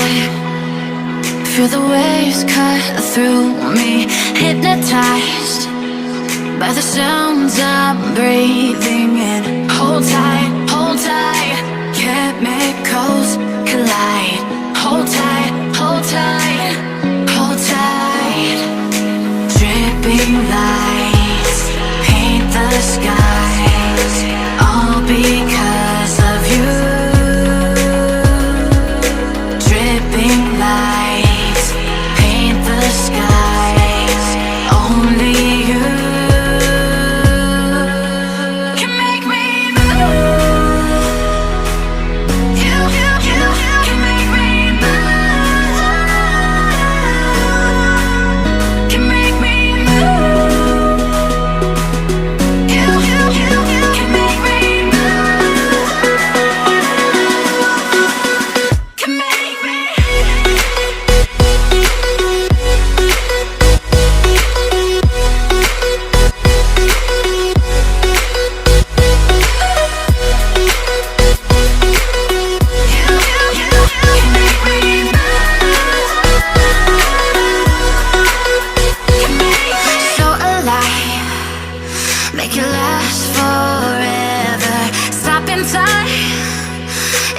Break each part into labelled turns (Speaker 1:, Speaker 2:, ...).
Speaker 1: vibe. Feel the waves cut through me, hypnotized by the sounds I'm breathing in. Hold tight, hold tight, chemicals collide. Hold tight, hold tight, hold tight. Dripping lights paint the skies, all because of you. Dripping lights paint the skies, only you can make me move. You can make me move. Can make me move. You can make me move. Can make me. So alive, make it last forever. Stop in time,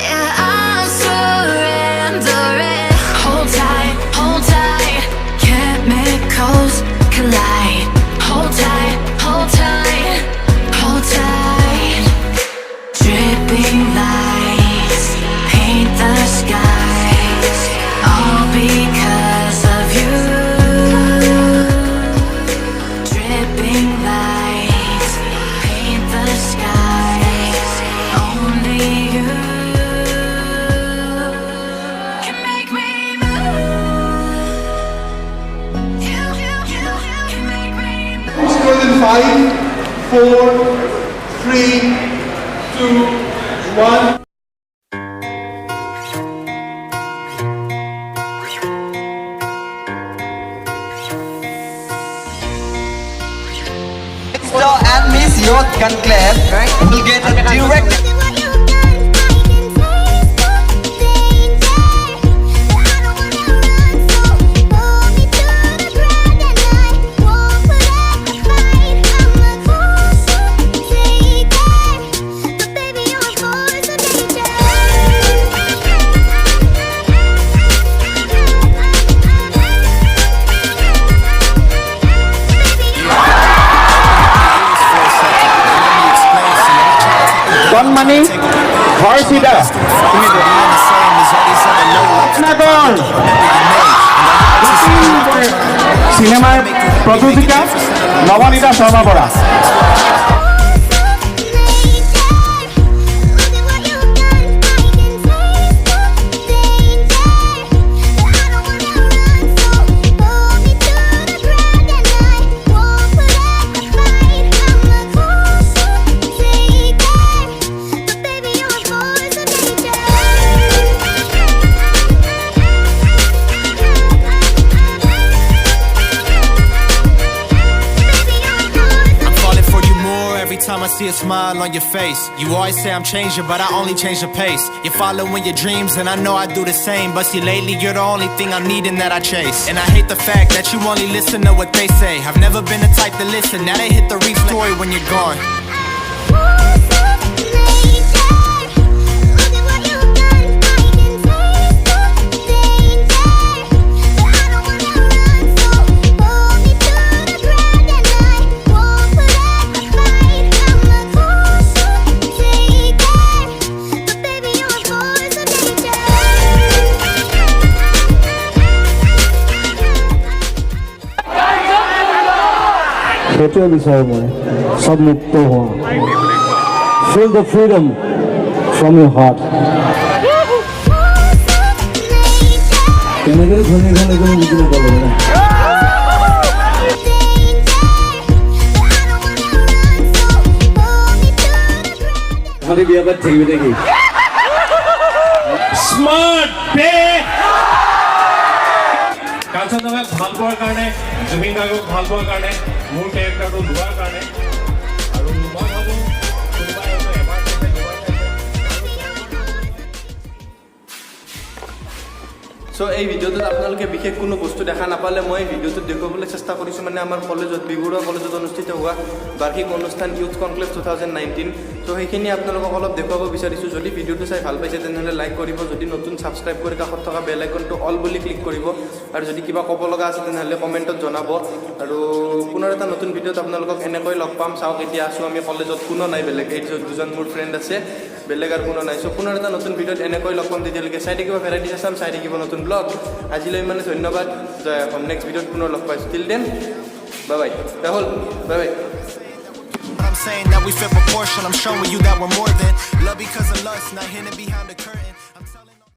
Speaker 1: yeah, I'm surrendering. Hold tight, chemicals collide. Hold tight, hold tight, hold tight. Dripping lights paint the skies, all because of you. Dripping lights paint the skies, only you can make me move. You can make me move.
Speaker 2: Score in 5, 4, 3, 2, 1.
Speaker 3: Mr. and Miss Youth Conclave will get a direct
Speaker 4: Money, horse leader. সিনেমার প্রযোজিকা Nabanita Sharma Bora.
Speaker 5: Time I see a smile on your face. You always say I'm changing, but I only change the pace. You're following your dreams, and I know I do the same. But see, lately you're the only thing I'm needing that I chase. And I hate the fact that you only listen to what they say. I've never been the type to listen. Now they hit the replay story when you're gone.
Speaker 4: সেইটোৱে বিচাৰোঁ মই, চব মুক্ত হোৱা। Feel the freedom from your heart. কেনেকৈ ধনী ধনী কোনো বুজি নাপালো না। আপুনি বিয়া পাতি থাকিবি নেকি?
Speaker 6: স্মাৰ্ট বে কাঞ্চনজংঘাক ভাল পোৱাৰ কাৰণে, জুবিন গাৰ্গক ভাল পোৱাৰ কাৰণে, মোৰ কেৰেক্টাৰটো লোৱাৰ কাৰণে, আৰু মই ভাবোঁ কোনোবাই এবাৰ চাইছে, দুবাৰ চাইছে।
Speaker 7: সো এই ভিডিওটোত আপোনালোকে বিশেষ কোনো বস্তু দেখা নাপালে মই ভিডিওটোত দেখুৱাবলৈ চেষ্টা কৰিছোঁ মানে আমাৰ কলেজত B.Borooah কলেজত অনুষ্ঠিত হোৱা বাৰ্ষিক অনুষ্ঠান ইউথ কনক্লেভ 2019 সো সেইখিনি আপোনালোকক অলপ দেখুৱাব বিচাৰিছোঁ যদি ভিডিওটো চাই ভাল পাইছে তেনেহ'লে লাইক কৰিব যদি নতুন ছাবস্ক্ৰাইব কৰি কাষত থকা বেল আইকনটো অল বুলি ক্লিক কৰিব আৰু যদি কিবা ক'ব লগা আছে তেনেহ'লে কমেণ্টত জনাব আৰু পুনৰ এটা নতুন ভিডিওত আপোনালোকক এনেকৈ লগ পাম চাওক এতিয়া আছোঁ আমি কলেজত কোনো নাই বেলেগ এই দুজন মোৰ ফ্ৰেণ্ড আছে বেলেগ আৰু কোনো নাই সো পুনৰ এটা নতুন ভিডিওত এনেকৈ লগ পাম তেতিয়ালৈকে চাই থাকিব ভেৰাইটিজ আছাম চাই থাকিব নতুন ব্লগ আজিলৈ মানে ধন্যবাদ জয় অসম নেক্সট ভিডিওত পুনৰ লগ পাইছোঁ till then bye bye Rahul bye bye
Speaker 5: I'm saying that we fit proportion. I'm showing you that we're more than love because of lust, not hidden behind the curtain.